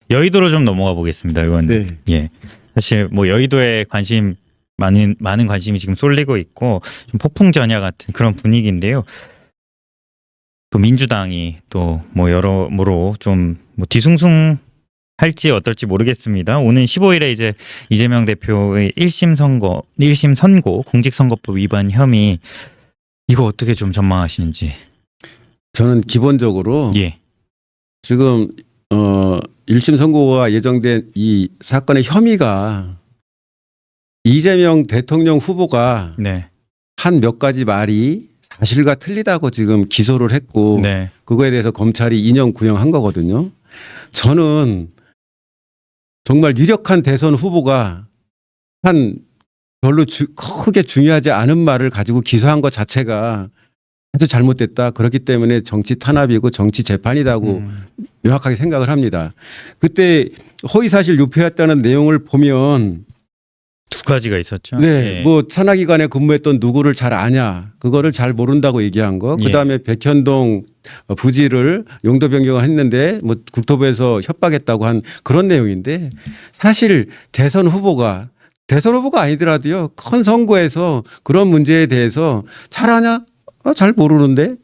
여의도로 좀 넘어가 보겠습니다. 이건 네. 예. 사실 뭐 여의도에 관심 많은 관심이 지금 쏠리고 있고 좀 폭풍전야 같은 그런 분위기인데요. 또 민주당이 또 뭐 여러모로 좀 뭐 뒤숭숭할지 어떨지 모르겠습니다. 오는 15일에 이제 이재명 대표의 1심 선고 공직선거법 위반 혐의 이거 어떻게 좀 전망하시는지. 저는 기본적으로 예. 지금 1심 선고가 예정된 이 사건의 혐의가 이재명 대통령 후보가 네. 한 몇 가지 말이 사실과 틀리다고 지금 기소를 했고 네. 그거에 대해서 검찰이 인용 구형한 거거든요. 저는 정말 유력한 대선 후보가 한 별로 크게 중요하지 않은 말을 가지고 기소한 것 자체가 아주 잘못됐다. 그렇기 때문에 정치 탄압이고 정치 재판이라고 명확하게 생각을 합니다. 그때 허위사실 유포했다는 내용을 보면 두 가지가 있었죠. 네, 예. 뭐 산하기관에 근무했던 누구를 잘 아냐, 그거를 잘 모른다고 얘기한 거. 예. 그다음에 백현동 부지를 용도 변경을 했는데 뭐 국토부에서 협박했다고 한 그런 내용인데 사실 대선 후보가 아니더라도요 큰 선거에서 그런 문제에 대해서 잘 아냐? 잘 모르는데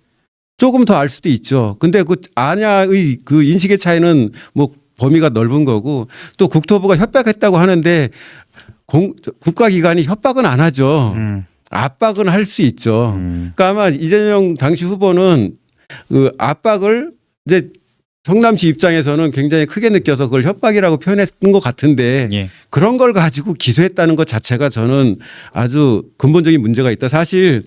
조금 더 알 수도 있죠. 근데 그 아냐의 그 인식의 차이는 뭐 범위가 넓은 거고 또 국토부가 협박했다고 하는데 국가기관이 협박은 안 하죠. 압박은 할 수 있죠. 그러니까 아마 이재명 당시 후보는 그 압박을 이제 성남시 입장에서는 굉장히 크게 느껴서 그걸 협박이라고 표현했던 것 같은데 예. 그런 걸 가지고 기소했다는 것 자체가 저는 아주 근본적인 문제가 있다. 사실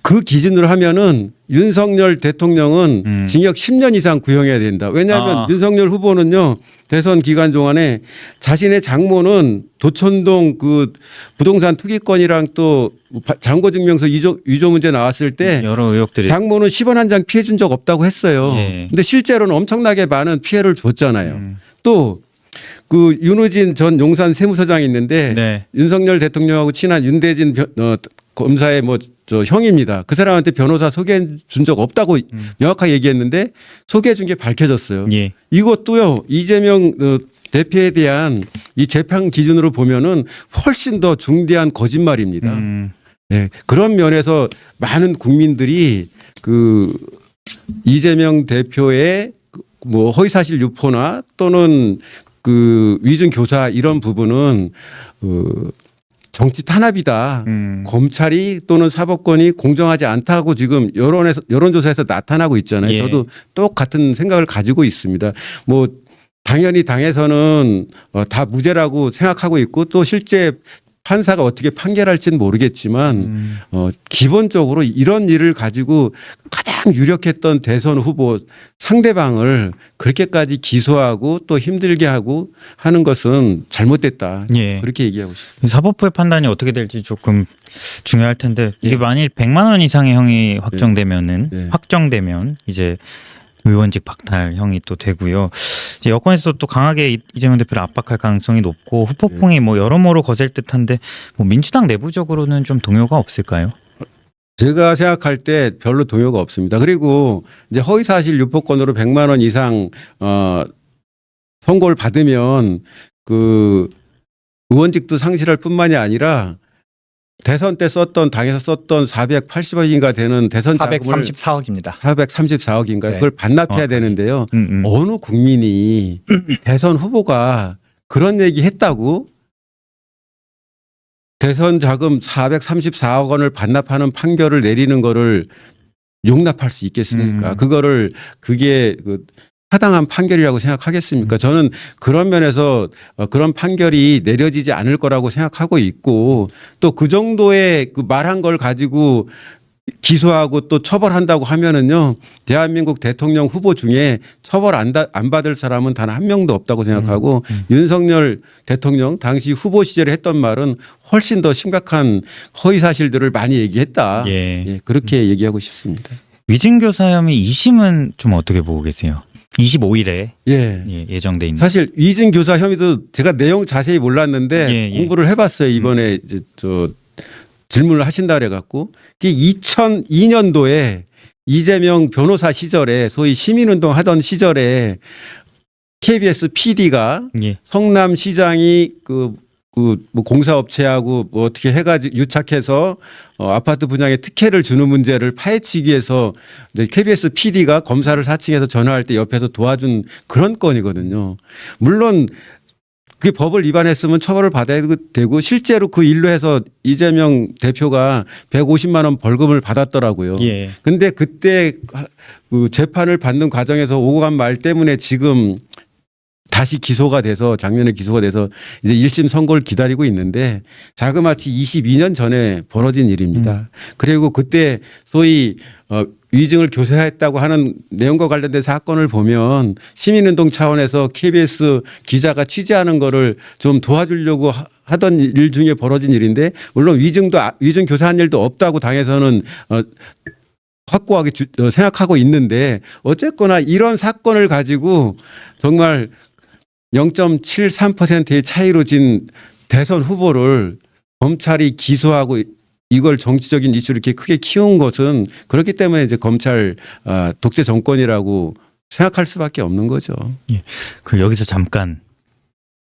그 기준으로 하면은 윤석열 대통령은 징역 10년 이상 구형해야 된다. 왜냐하면 윤석열 후보는요 대선 기간 동안에 자신의 장모는 도천동 그 부동산 투기건이랑 또 잔고증명서 위조 문제 나왔을 때 여러 의혹들이 장모는 10원 한 장 피해 준 적 없다고 했어요. 예. 근데 실제로는 엄청나게 많은 피해를 줬잖아요. 또 그 윤우진 전 용산 세무서장이 있는데 네. 윤석열 대통령하고 친한 윤대진 검사의 뭐 저 형입니다. 그 사람한테 변호사 소개해 준 적 없다고 명확하게 얘기했는데 소개해 준 게 밝혀졌어요. 예. 이것도요 이재명 대표에 대한 이 재판 기준으로 보면은 훨씬 더 중대한 거짓말입니다. 네. 그런 면에서 많은 국민들이 그 이재명 대표의 뭐 허위사실 유포나 또는 그 위증 교사 이런 부분은 정치 탄압이다. 검찰이 또는 사법권이 공정하지 않다고 지금 여론조사에서 나타나고 있잖아요. 예. 저도 똑같은 생각을 가지고 있습니다. 뭐 당연히 당에서는 다 무죄라고 생각하고 있고 또 실제 판사가 어떻게 판결할지는 모르겠지만 기본적으로 이런 일을 가지고 가장 유력했던 대선 후보 상대방을 그렇게까지 기소하고 또 힘들게 하고 하는 것은 잘못됐다. 예. 그렇게 얘기하고 싶습니다. 사법부의 판단이 어떻게 될지 조금 중요할 텐데 이게 예. 만일 100만 원 이상의 형이 확정되면은 예. 확정되면 이제 의원직 박탈형이 또 되고요. 이제 여권에서 또 강하게 이재명 대표를 압박할 가능성이 높고 후폭풍이 뭐 여러모로 거셀 듯한데 뭐 민주당 내부적으로는 좀 동요가 없을까요? 제가 생각할 때 별로 동요가 없습니다. 그리고 이제 허위사실 유포건으로 100만 원 이상 선고를 받으면 그 의원직도 상실할 뿐만이 아니라 대선 때 당에서 썼던 480억인가 되는 대선 자금을 434억입니다. 434억인가 네. 그걸 반납해야 되는데요. 음. 어느 국민이 대선 후보가 그런 얘기 했다고 대선 자금 434억 원을 반납하는 판결을 내리는 거를 용납할 수 있겠습니까? 그게 타당한 판결이라고 생각하겠습니까? 저는 그런 면에서 그런 판결이 내려지지 않을 거라고 생각하고 있고 또 그 정도의 그 말한 걸 가지고 기소하고 또 처벌한다고 하면은요 대한민국 대통령 후보 중에 처벌 안 받을 사람은 단 한 명도 없다고 생각하고 윤석열 대통령 당시 후보 시절에 했던 말은 훨씬 더 심각한 허위 사실들을 많이 얘기했다. 예. 예, 그렇게 얘기하고 싶습니다. 위증교사 혐의 2심은 좀 어떻게 보고 계세요? 25일에 예. 예정돼 있는. 사실 위증 교사 혐의도 제가 내용 자세히 몰랐는데 공부를 해봤어요. 이번에 이제 질문을 하신다 그래갖고 2002년도에 이재명 변호사 시절에 소위 시민운동 하던 시절에 KBS PD가 예. 성남시장이 뭐 공사업체하고 뭐 어떻게 해가지고 유착해서 아파트 분양에 특혜를 주는 문제를 파헤치기 위해서 이제 KBS PD가 검사를 사칭해서 전화할 때 옆에서 도와준 그런 건이거든요. 물론 그게 법을 위반했으면 처벌을 받아야 되고 실제로 그 일로 해서 이재명 대표가 150만 원 벌금을 받았더라고요. 예. 근데 그때 그 재판을 받는 과정에서 오고 간 말 때문에 지금 다시 기소가 돼서 작년에 기소가 돼서 이제 1심 선고를 기다리고 있는데 자그마치 22년 전에 벌어진 일입니다. 그리고 그때 소위 위증을 교사했다고 하는 내용과 관련된 사건을 보면 시민운동 차원에서 KBS 기자가 취재하는 거를 좀 도와주려고 하던 일 중에 벌어진 일인데 물론 위증 교사한 일도 없다고 당에서는 확고하게 생각하고 있는데 어쨌거나 이런 사건을 가지고 정말 0.73%의 차이로 진 대선 후보를 검찰이 기소하고 이걸 정치적인 이슈로 이렇게 크게 키운 것은 그렇기 때문에 이제 검찰 독재 정권이라고 생각할 수밖에 없는 거죠. 예. 그 여기서 잠깐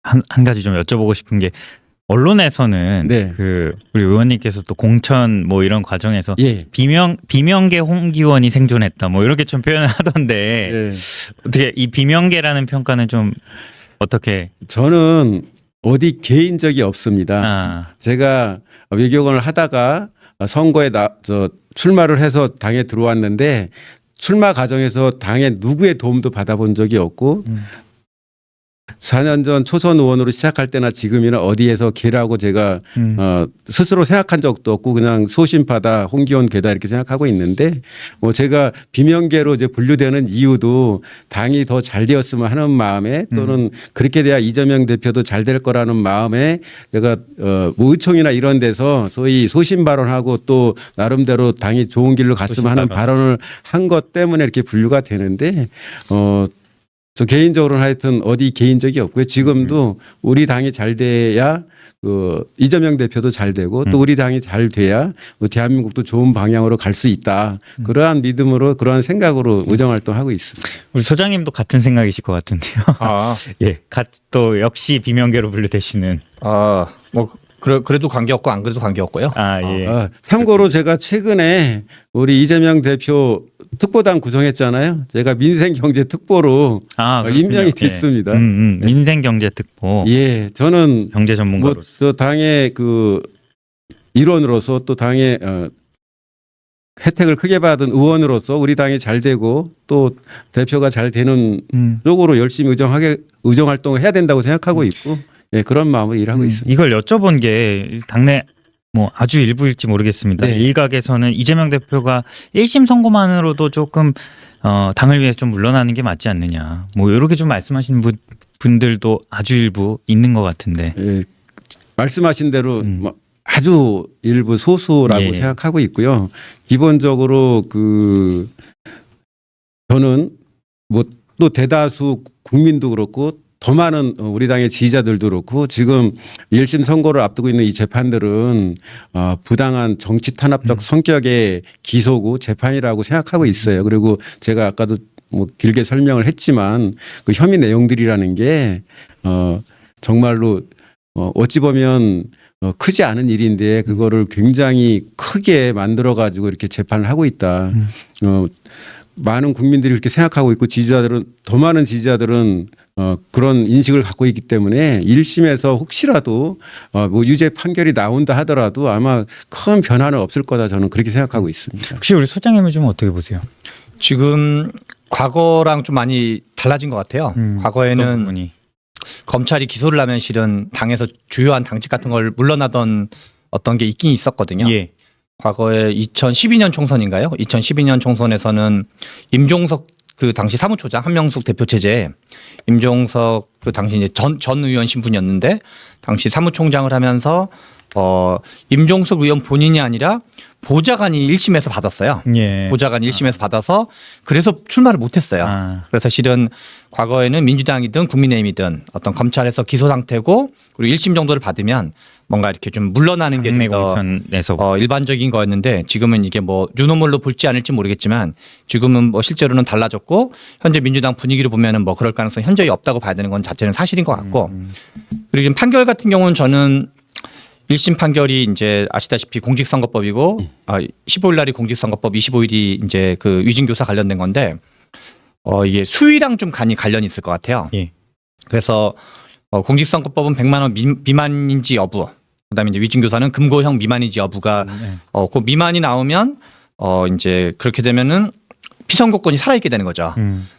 한 가지 좀 여쭤보고 싶은 게 언론에서는 네. 그 우리 의원님께서 또 공천 뭐 이런 과정에서 예. 비명계 홍기원이 생존했다 뭐 이렇게 좀 표현을 하던데 예. 어떻게 이 비명계라는 평가는 좀 어떻게? 저는 어디 개인 적이 없습니다. 아, 제가 외교관을 하다가 선거에 출마를 해서 당에 들어왔는데 출마 과정에서 당의 누구의 도움도 받아본 적이 없고 4년 전 초선 의원으로 시작할 때나 지금이나 어디에서 개라고 제가 스스로 생각한 적도 없고 그냥 소신파다 홍기원 개다 이렇게 생각하고 있는데 뭐 제가 비명계로 이제 분류되는 이유도 당이 더 잘 되었으면 하는 마음에 또는 그렇게 돼야 이재명 대표도 잘 될 거라는 마음에 제가 뭐 의총이나 이런 데서 소위 소신 발언하고 또 나름대로 당이 좋은 길로 갔으면 하는 발언을 한 것 때문에 이렇게 분류가 되는데 저 개인적으로는 하여튼 어디 개인 적이 없고요. 지금도 우리 당이 잘 돼야 이재명 대표도 잘 되고 또 우리 당이 잘 돼야 대한민국도 좋은 방향으로 갈 수 있다. 그러한 믿음으로 그러한 생각으로 의정활동하고 있습니다. 우리 소장님도 같은 생각이실 것 같은데요. 아, 예, 또 역시 비명계로 분류되시는. 뭐 그래도 관계없고 안 그래도 관계없고요. 아, 예. 참고로 제가 최근에 우리 이재명 대표 특보당 구성했잖아요. 제가 민생경제특보로 임명이 됐습니다. 민생경제특보. 예, 저는 경제 전문가로서. 저 당의 그 일원으로서 또 당의 혜택을 크게 받은 의원으로서 우리 당이 잘 되고 또 대표가 잘 되는 쪽으로 열심히 의정 활동을 해야 된다고 생각하고 있고 예, 그런 마음으로 일하고 있습니다. 이걸 여쭤본 게 당내 뭐 아주 일부일지 모르겠습니다. 네. 일각에서는 이재명 대표가 1심 선고만으로도 조금 당을 위해서 좀 물러나는 게 맞지 않느냐. 뭐 이렇게 좀 말씀하시는 분들도 아주 일부 있는 것 같은데. 예, 말씀하신 대로 뭐 아주 일부 소수라고 예. 생각하고 있고요. 기본적으로 저는 뭐 또 대다수 국민도 그렇고 더 많은 우리 당의 지지자들도 그렇고 지금 1심 선고를 앞두고 있는 이 재판들은 부당한 정치 탄압적 성격의 기소고 재판이라고 생각하고 있어요. 그리고 제가 아까도 뭐 길게 설명을 했지만 그 혐의 내용들이라는 게 정말로 어찌 보면 크지 않은 일인데 그거를 굉장히 크게 만들어 가지고 이렇게 재판을 하고 있다. 많은 국민들이 그렇게 생각하고 있고 더 많은 지지자들은 그런 인식을 갖고 있기 때문에 1심에서 혹시라도 뭐 유죄 판결이 나온다 하더라도 아마 큰 변화는 없을 거다 저는 그렇게 생각하고 있습니다. 혹시 우리 소장님은 좀 어떻게 보세요? 지금 과거랑 좀 많이 달라진 것 같아요. 과거에는 검찰이 기소를 하면 실은 당에서 주요한 당직 같은 걸 물러나던 어떤 게 있긴 있었거든요. 예. 과거에 2012년 총선인가요? 2012년 총선에서는 임종석 그 당시 사무총장 한명숙 대표 체제에 임종석 그 당시 이제 전 의원 신분이었는데 당시 사무총장을 하면서 임종석 의원 본인이 아니라 보좌관이 1심에서 받았어요. 예. 보좌관이 1심에서 받아서 그래서 출마를 못했어요. 아. 그래서 실은 과거에는 민주당이든 국민의힘이든 어떤 검찰에서 기소 상태고 그리고 1심 정도를 받으면 뭔가 이렇게 좀 물러나는 게 국내 좀 더 공천에서 일반적인 거였는데 지금은 이게 뭐 뉴노멀로 볼지 않을지 모르겠지만 지금은 뭐 실제로는 달라졌고 현재 민주당 분위기를 보면은 뭐 그럴 가능성이 현저히 없다고 봐야 되는 건 자체는 사실인 것 같고 그리고 지금 판결 같은 경우는 저는 1심 판결이 이제 아시다시피 공직선거법이고 15일 날이 공직선거법 25일이 이제 그 위증교사 관련된 건데 이게 수위랑 좀 관련이 있을 것 같아요. 예. 그래서 공직선거법은 100만 원 미만인지 여부 그다음에 이제 위증교사는 금고형 미만인지 여부가 그 미만이 나오면 이제 그렇게 되면은 피선거권이 살아있게 되는 거죠.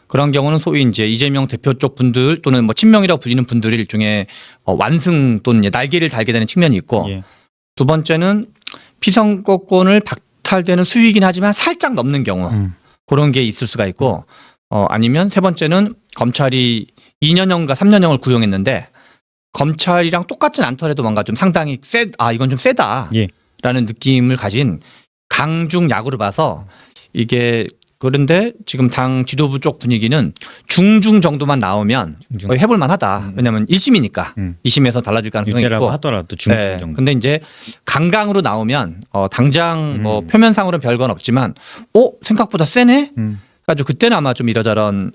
그런 경우는 소위 이제 이재명 대표 쪽 분들 또는 뭐 친명이라고 불리는 분들이 일종의 완승 또는 날개를 달게 되는 측면이 있고 예. 두 번째는 피선거권을 박탈되는 수위이긴 하지만 살짝 넘는 경우 그런 게 있을 수가 있고 아니면 세 번째는 검찰이 2년형과 3년형을 구형했는데 검찰이랑 똑같진 않더라도 뭔가 좀 상당히 이건 좀 세다라는 예. 느낌을 가진 강중 야구를 봐서 이게 그런데 지금 당 지도부 쪽 분위기는 중중 정도만 나오면 중중. 해볼 만하다. 왜냐하면 1심이니까 2심에서 달라질 가능성이 유죄라고 있고 하더라도 중간 네. 정도. 근데 이제 강강으로 나오면 당장 뭐 음. 표면상으로는 별건 없지만 생각보다 세네? 가지고 그때는 아마 좀 이러저런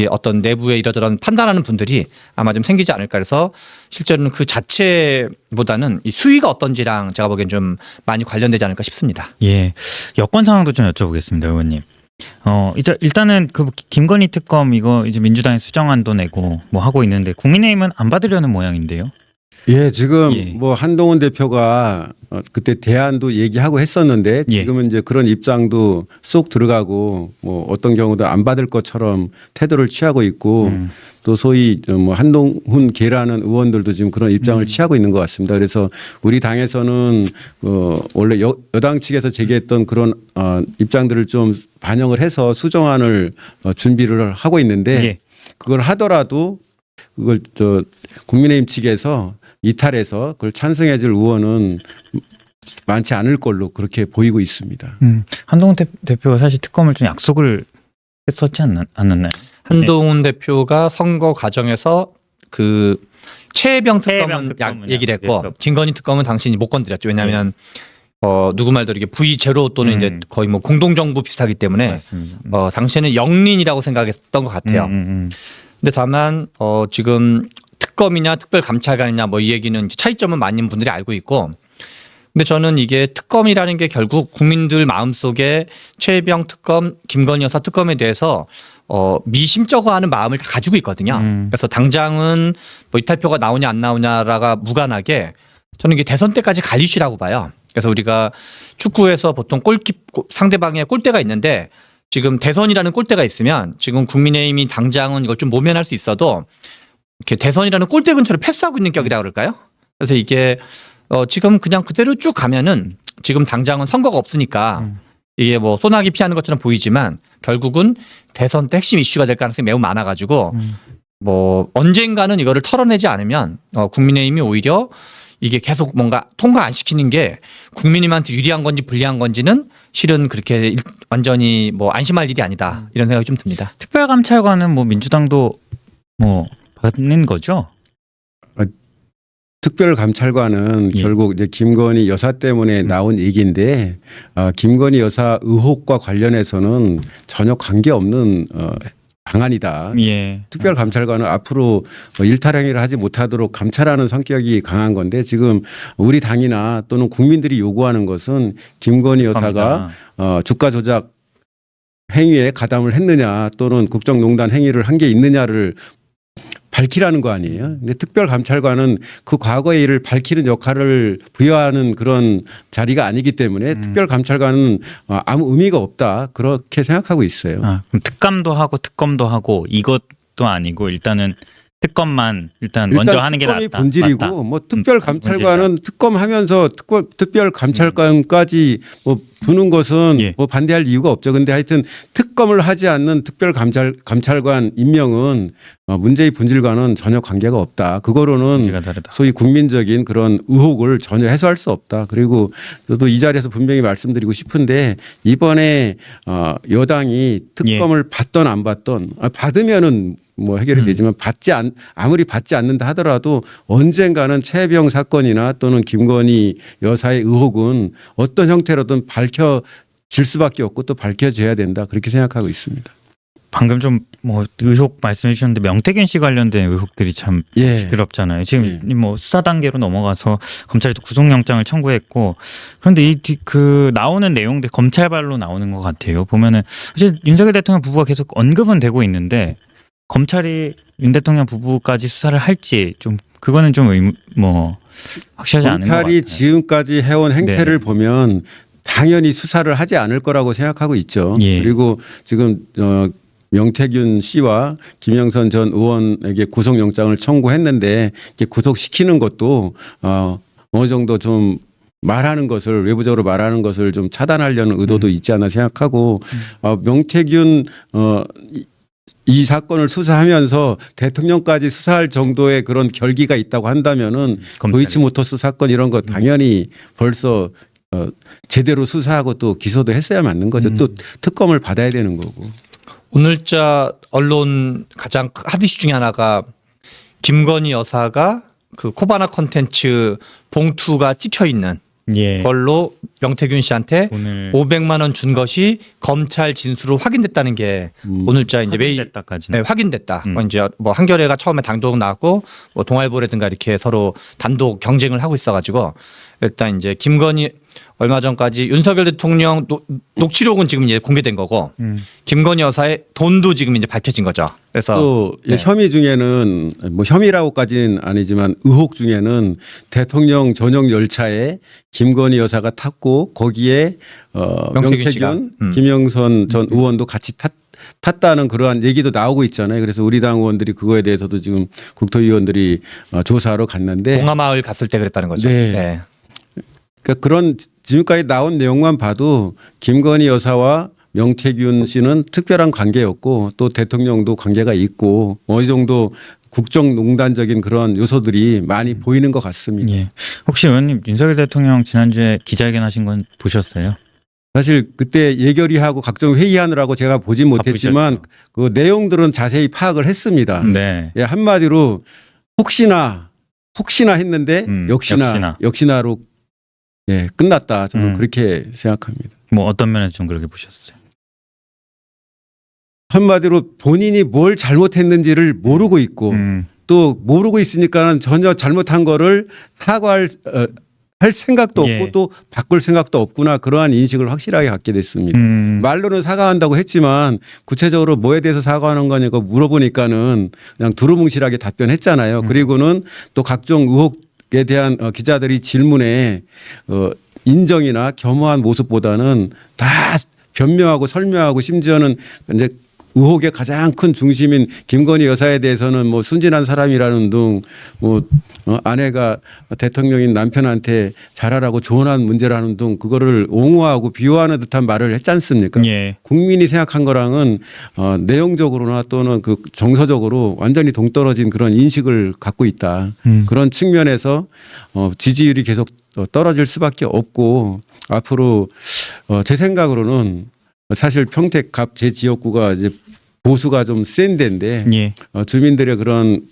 어떤 내부에 이러저런 판단하는 분들이 아마 좀 생기지 않을까 해서 실제로는 그 자체보다는 이 수위가 어떤지랑 제가 보기엔 좀 많이 관련되지 않을까 싶습니다. 예. 여권 상황도 좀 여쭤보겠습니다, 의원님. 이제 일단은 그 김건희 특검 이거 이제 민주당이 수정안도 내고 뭐 하고 있는데 국민의힘은 안 받으려는 모양인데요. 예, 지금 예. 뭐 한동훈 대표가 그때 대안도 얘기하고 했었는데 예. 지금은 이제 그런 입장도 쏙 들어가고 뭐 어떤 경우도 안 받을 것처럼 태도를 취하고 있고 또 소위 뭐 한동훈 계라는 의원들도 지금 그런 입장을 취하고 있는 것 같습니다. 그래서 우리 당에서는 원래 여당 측에서 제기했던 그런 입장들을 좀 반영을 해서 수정안을 준비를 하고 있는데 예. 그걸 하더라도 그걸 국민의힘 측에서 이탈해서 그걸 찬성해 줄 의원은 많지 않을 걸로 그렇게 보이고 있습니다. 한동훈 대표가 사실 특검을 좀 약속을 했었지 않았나요? 한동훈 대표가 선거 과정에서 그 최혜병 특검은 얘기를 했고 그래서. 김건희 특검은 당신이 못 건드렸죠. 왜냐하면 누구 말대로 이게 V0 또는 이제 거의 뭐 공동정부 비슷하기 때문에 맞습니다. 당신은 영린이라고 생각했던 것 같아요. 근데 다만 지금 특검이냐 특별감찰관이냐 뭐 이 얘기는 이제 차이점은 많은 분들이 알고 있고 근데 저는 이게 특검이라는 게 결국 국민들 마음속에 최혜병 특검, 김건희 여사 특검에 대해서 미심쩍어하는 마음을 다 가지고 있거든요. 그래서 당장은 뭐 이탈표가 나오냐 안 나오냐라가 무관하게 저는 이게 대선 때까지 갈 이슈라고 봐요. 그래서 우리가 축구에서 보통 상대방의 골대가 있는데 지금 대선이라는 골대가 있으면 지금 국민의힘이 당장은 이걸 좀 모면할 수 있어도 이렇게 대선이라는 골대 근처를 패스하고 있는 격이라 그럴까요? 그래서 이게 지금 그냥 그대로 쭉 가면은 지금 당장은 선거가 없으니까 이게 뭐 소나기 피하는 것처럼 보이지만 결국은 대선 때 핵심 이슈가 될 가능성이 매우 많아가지고 뭐 언젠가는 이거를 털어내지 않으면 국민의힘이 오히려 이게 계속 뭔가 통과 안 시키는 게 국민님한테 유리한 건지 불리한 건지는 실은 그렇게 완전히 뭐 안심할 일이 아니다 이런 생각이 좀 듭니다. 특별감찰관은 뭐 민주당도 뭐 받는 거죠? 특별감찰관은 예. 결국 이제 김건희 여사 때문에 나온 얘기인데 김건희 여사 의혹과 관련해서는 전혀 관계없는 방안이다. 예. 특별감찰관은 앞으로 일탈 행위를 하지 못하도록 감찰하는 성격이 강한 건데 지금 우리 당이나 또는 국민들이 요구하는 것은 김건희 여사가 주가 조작 행위에 가담을 했느냐 또는 국정농단 행위를 한 게 있느냐를 밝히라는 거 아니에요. 근데 특별감찰관은 그 과거의 일을 밝히는 역할을 부여하는 그런 자리가 아니기 때문에 특별감찰관은 아무 의미가 없다 그렇게 생각하고 있어요. 그럼 특감도 하고 특검도 하고 이것도 아니고 일단은 특검만 일단 먼저 하는 게 특검이 낫다. 본질이고 맞다. 뭐 특별감찰관은 특검하면서 특별감찰관까지 뭐 두는 것은 예. 뭐 반대할 이유가 없죠. 근데 하여튼 특검을 하지 않는 특별감찰관 임명은 문제의 본질과는 전혀 관계가 없다. 그거로는 문제가 다르다. 소위 국민적인 그런 의혹을 전혀 해소할 수 없다. 그리고 저도 이 자리에서 분명히 말씀드리고 싶은데 이번에 여당이 특검을 받던 안 받던 받으면은 뭐 해결이 되지만 아무리 받지 않는다 하더라도 언젠가는 최혜병 사건이나 또는 김건희 여사의 의혹은 어떤 형태로든 밝혀질 수밖에 없고 또 밝혀져야 된다. 그렇게 생각하고 있습니다. 방금 좀 뭐 의혹 말씀해 주셨는데 명태균 씨 관련된 의혹들이 참 예. 시끄럽잖아요. 지금 뭐 수사 단계로 넘어가서 검찰이 또 구속영장을 청구했고 그런데 그 나오는 내용들 검찰발로 나오는 것 같아요. 보면은 사실 윤석열 대통령 부부가 계속 언급은 되고 있는데 검찰이 윤 대통령 부부까지 수사를 할지 좀 그거는 좀 확실하지 않은 것 같아요. 검찰이 지금까지 해온 행태를 보면 당연히 수사를 하지 않을 거라고 생각하고 있죠. 예. 그리고 지금 명태균 씨와 김영선 전 의원에게 구속영장을 청구했는데 이렇게 구속시키는 것도 어느 정도 좀 말하는 것을 외부적으로 말하는 것을 좀 차단하려는 의도도 있지 않나 생각하고 명태균 이 사건을 수사하면서 대통령까지 수사할 정도의 그런 결기가 있다고 한다면은 도이치모터스 사건 이런 거 당연히 벌써 제대로 수사하고 또 기소도 했어야 맞는 거죠. 또 특검을 받아야 되는 거고. 오늘자 언론 가장 핫 이슈 중에 하나가 김건희 여사가 그 코바나 컨텐츠 봉투가 찍혀 있는 예. 걸로 명태균 씨한테 오늘 500만 원 준 것이 검찰 진술로 확인됐다는 게 오늘자 이제 메일 확인됐다까지. 네, 확인됐다. 이제 뭐 한겨레가 처음에 단독 나왔고 뭐 동아일보라든가 이렇게 서로 단독 경쟁을 하고 있어가지고 일단 이제 김건희 얼마 전까지 윤석열 대통령 녹취록은 지금 이제 공개된 거고 김건희 여사의 돈도 지금 이제 밝혀진 거죠. 그래서 또 혐의 중에는 뭐 혐의라고까지는 아니지만 의혹 중에는 대통령 전용 열차에 김건희 여사가 탔고 거기에 명태균, 김영선 전 의원도 같이 탔다는 그러한 얘기도 나오고 있잖아요. 그래서 우리 당 의원들이 그거에 대해서도 지금 국토위원들이 조사하러 갔는데 봉하마을 갔을 때 그랬다는 거죠. 네. 네. 그러니까 그런 지금까지 나온 내용만 봐도 김건희 여사와 명태균 씨는 특별한 관계였고 또 대통령도 관계가 있고 어느 정도 국정농단적인 그런 요소들이 많이 보이는 것 같습니다. 예. 혹시 의원님 윤석열 대통령 지난주에 기자회견 하신 건 보셨어요? 사실 그때 예결위하고 각종 회의하느라고 제가 보진 못했지만 그 내용들은 자세히 파악을 했습니다. 네. 예, 한마디로 혹시나 했는데 역시나로 끝났다. 저는 그렇게 생각합니다. 뭐 어떤 면에서 좀 그렇게 보셨어요? 한마디로 본인이 뭘 잘못했는지를 모르고 있고 또 모르고 있으니까는 전혀 잘못한 거를 사과할 할 생각도 없고 또 바꿀 생각도 없구나 그러한 인식을 확실하게 갖게 됐습니다. 말로는 사과한다고 했지만 구체적으로 뭐에 대해서 사과하는 거냐고 물어보니까는 그냥 두루뭉실하게 답변했잖아요. 그리고는 또 각종 의혹에 대한 기자들이 질문에 인정이나 겸허한 모습보다는 다 변명하고 설명하고 심지어는 이제 의혹의 가장 큰 중심인 김건희 여사에 대해서는 뭐 순진한 사람이라는 등 뭐 아내가 대통령인 남편한테 잘하라고 조언한 문제라는 등 그거를 옹호하고 비호하는 듯한 말을 했지 않습니까? 예. 국민이 생각한 거랑은 내용적으로나 또는 그 정서적으로 완전히 동떨어진 그런 인식을 갖고 있다. 그런 측면에서 지지율이 계속 떨어질 수밖에 없고 앞으로 제 생각으로는 사실 평택 갑 제 지역구가 이제 보수가 좀 센 데인데 주민들의 그런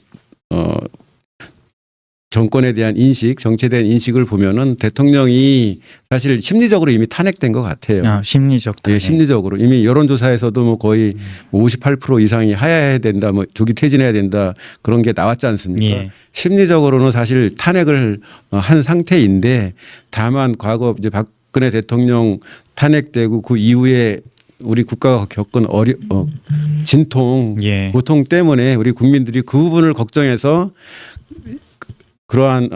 정권에 대한 인식, 정치에 대한 인식을 보면은 대통령이 사실 심리적으로 이미 탄핵된 것 같아요. 심리적 탄핵. 네, 심리적으로 이미 여론조사에서도 뭐 거의 58% 이상이 하야해야 된다, 뭐 조기 퇴진해야 된다 그런 게 나왔지 않습니까? 심리적으로는 사실 탄핵을 한 상태인데 다만 과거 이제 박근혜 대통령 탄핵되고 그 이후에 우리 국가가 겪은 진통, 고통 때문에 우리 국민들이 그 부분을 걱정해서 그러한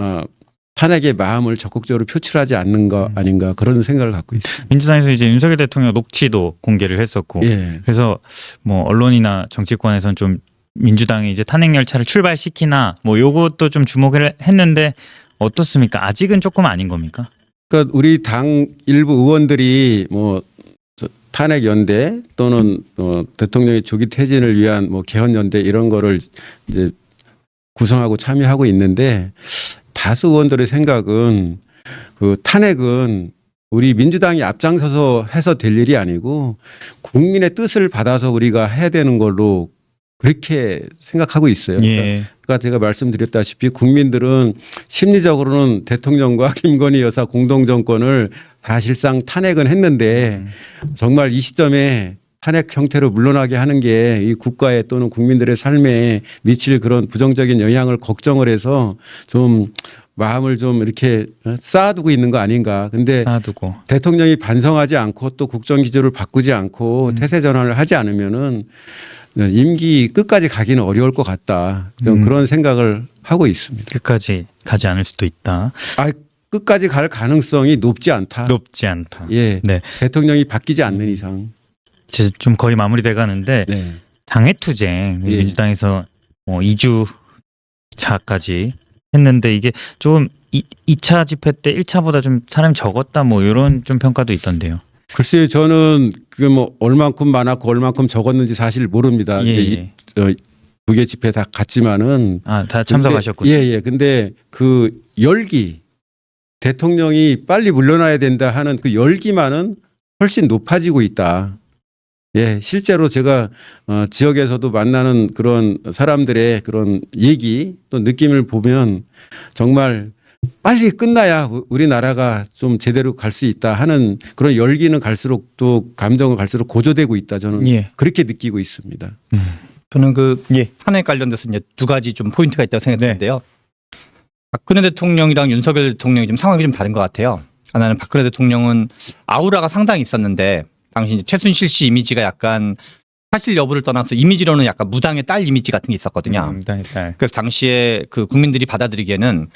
탄핵의 마음을 적극적으로 표출하지 않는 거 아닌가 그런 생각을 갖고 있습니다. 민주당에서 이제 윤석열 대통령 녹취도 공개를 했었고 그래서 뭐 언론이나 정치권에서는 좀 민주당이 이제 탄핵 열차를 출발시키나 뭐 요것도 좀 주목을 했는데 어떻습니까? 아직은 조금 아닌 겁니까? 그러니까 우리 당 일부 의원들이 뭐 탄핵 연대 또는 대통령의 조기 퇴진을 위한 뭐 개헌 연대 이런 거를 이제 구성하고 참여하고 있는데 다수 의원들의 생각은 그 탄핵은 우리 민주당이 앞장서서 해서 될 일이 아니고 국민의 뜻을 받아서 우리가 해야 되는 걸로 그렇게 생각하고 있어요. 예. 그러니까 제가 말씀드렸다시피 국민들은 심리적으로는 대통령과 김건희 여사 공동정권을 사실상 탄핵은 했는데 정말 이 시점에 탄핵 형태로 물러나게 하는 게 이 국가에 또는 국민들의 삶에 미칠 그런 부정적인 영향을 걱정을 해서 좀 마음을 좀 이렇게 쌓아두고 있는 거 아닌가. 근데 쌓아두고. 대통령이 반성하지 않고 또 국정기조를 바꾸지 않고 태세 전환을 하지 않으면은 임기 끝까지 가기는 어려울 것 같다. 좀 그런 생각을 하고 있습니다. 끝까지 가지 않을 수도 있다. 끝까지 갈 가능성이 높지 않다. 높지 않다. 예. 네. 대통령이 바뀌지 않는 이상. 이제 좀 거의 마무리돼 가는데 네. 장외투쟁 예. 민주당에서 2주차까지 했는데 이게 좀 2차 집회 때 1차보다 좀 사람이 적었다 뭐 이런 좀 평가도 있던데요. 글쎄요, 저는 그 뭐 얼만큼 많았고 얼만큼 적었는지 사실 모릅니다. 예. 두 개 집회 다 갔지만은 다 참석하셨군요. 예. 근데 그 열기 대통령이 빨리 물러나야 된다 하는 그 열기만은 훨씬 높아지고 있다. 예, 실제로 제가 지역에서도 만나는 그런 사람들의 그런 얘기 또 느낌을 보면 정말 빨리 끝나야 우리나라가 좀 제대로 갈 수 있다 하는 그런 열기는 갈수록 또 감정은 갈수록 고조되고 있다. 저는 예. 그렇게 느끼고 있습니다. 저는 그 예. 탄핵 관련돼서 이제 두 가지 좀 포인트가 있다고 생각했는데요. 박근혜 대통령이랑 윤석열 대통령이 좀 상황이 좀 다른 것 같아요. 하나는 박근혜 대통령은 아우라가 상당히 있었는데 당시 이제 최순실 씨 이미지가 약간 사실 여부를 떠나서 이미지로는 약간 무당의 딸 이미지 같은 게 있었거든요. 그래서 당시에 그 국민들이 받아들이기에는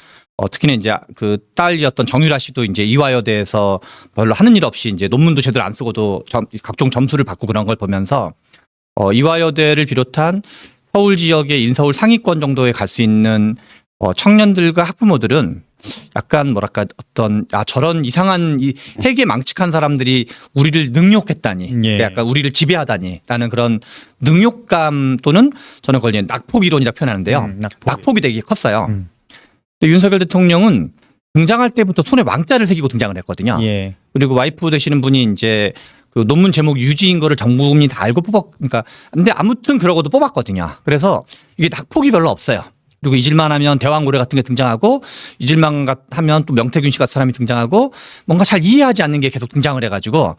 특히나 이제 그 딸이었던 정유라 씨도 이제 이화여대에서 별로 하는 일 없이 이제 논문도 제대로 안 쓰고도 각종 점수를 받고 그런 걸 보면서 이화여대를 비롯한 서울 지역의 인서울 상위권 정도에 갈 수 있는 청년들과 학부모들은 약간 뭐랄까 저런 이상한 이 핵에 망측한 사람들이 우리를 능욕했다니, 예. 약간 우리를 지배하다니라는 그런 능욕감 또는 저는 그걸 낙폭 이론이라 표현하는데요. 낙폭이 되게 컸어요. 근데 윤석열 대통령은 등장할 때부터 손에 왕자를 새기고 등장을 했거든요. 예. 그리고 와이프 되시는 분이 이제 그 논문 제목 유지인 거를 전 국민이 다 알고 그러니까 근데 아무튼 그러고도 뽑았거든요. 그래서 이게 낙폭이 별로 없어요. 그리고 잊을만 하면 대왕고래 같은 게 등장하고 잊을만 하면 또 명태균 씨 같은 사람이 등장하고 뭔가 잘 이해하지 않는 게 계속 등장을 해가지고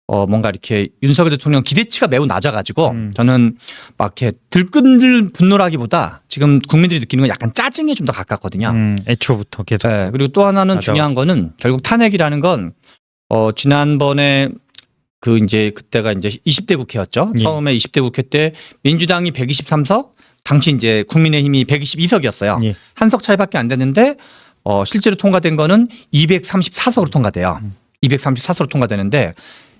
뭔가 이렇게 윤석열 대통령 기대치가 매우 낮아가지고 저는 막 이렇게 들끓는 분노라기보다 지금 국민들이 느끼는 건 약간 짜증에 좀 더 가깝거든요. 애초부터 계속. 네, 그리고 또 하나는 맞아. 중요한 거는 결국 탄핵이라는 건 지난번에 그 이제 그때가 이제 20대 국회였죠. 예. 처음에 20대 국회 때 민주당이 123석, 당시 이제 국민의힘이 122석이었어요. 예. 한 석 차이밖에 안 됐는데 실제로 통과된 거는 234석으로 통과돼요. 234석으로 통과되는데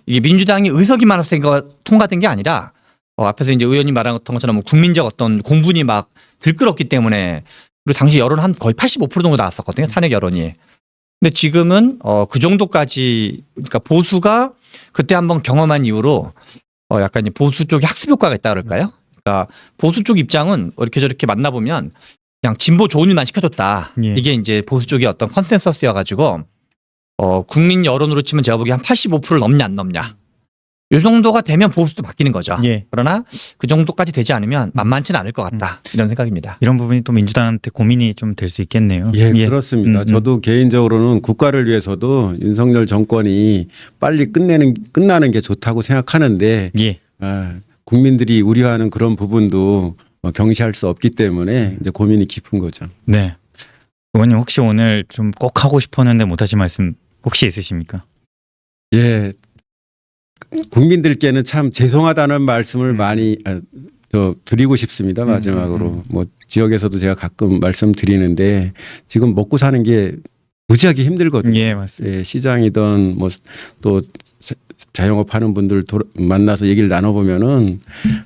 이게 민주당이 의석이 많아서 통과된 게 아니라 앞에서 이제 의원님 말했던 것처럼 뭐 국민적 어떤 공분이 막 들끓었기 때문에 그리고 당시 여론 한 거의 85% 정도 나왔었거든요. 탄핵 여론이. 근데 지금은 그 정도까지 그러니까 보수가 그때 한번 경험한 이후로 약간 보수 쪽에 학습 효과가 있다 그럴까요? 그러니까 보수 쪽 입장은 이렇게 저렇게 만나보면 그냥 진보 좋은 일만 시켜줬다. 예. 이게 이제 보수 쪽의 어떤 컨센서스여가지고 국민 여론으로 치면 제가 보기에 한 85%를 넘냐 안 넘냐. 이 정도가 되면 보수도 바뀌는 거죠. 예. 그러나 그 정도까지 되지 않으면 만만치는 않을 것 같다. 이런 생각입니다. 이런 부분이 또 민주당한테 고민이 좀 될 수 있겠네요. 예, 그렇습니다. 저도 개인적으로는 국가를 위해서도 윤석열 정권이 빨리 끝나는 게 좋다고 생각하는데 예. 국민들이 우려하는 그런 부분도 경시할 수 없기 때문에 이제 고민이 깊은 거죠. 네. 의원님 혹시 오늘 좀 꼭 하고 싶었는데 못하신 말씀 혹시 있으십니까? 예, 국민들께는 참 죄송하다는 말씀을 많이 드리고 싶습니다. 마지막으로 뭐 지역에서도 제가 가끔 말씀드리는데 지금 먹고 사는 게 무지하게 힘들거든요. 예, 맞습니다. 예, 시장이든 뭐 또 자영업 하는 분들 만나서 얘기를 나눠보면은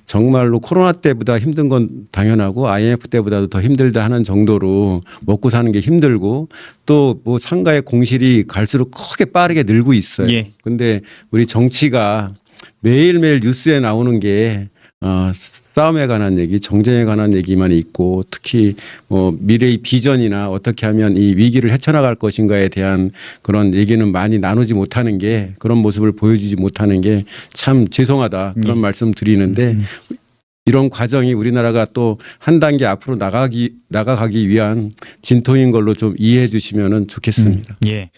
정말로 코로나 때보다 힘든 건 당연하고 IMF 때보다도 더 힘들다 하는 정도로 먹고 사는 게 힘들고 또 뭐 상가의 공실이 갈수록 크게 빠르게 늘고 있어요. 예. 근데 우리 정치가 매일매일 뉴스에 나오는 게 싸움에 관한 얘기, 정쟁에 관한 얘기만 있고 특히 뭐 미래의 비전이나 어떻게 하면 이 위기를 헤쳐나갈 것인가에 대한 그런 얘기는 많이 나누지 못하는 게 그런 모습을 보여주지 못하는 게 참 죄송하다 그런 말씀 드리는데 이런 과정이 우리나라가 또 한 단계 앞으로 나가가기 위한 진통인 걸로 좀 이해해 주시면 좋겠습니다. 예.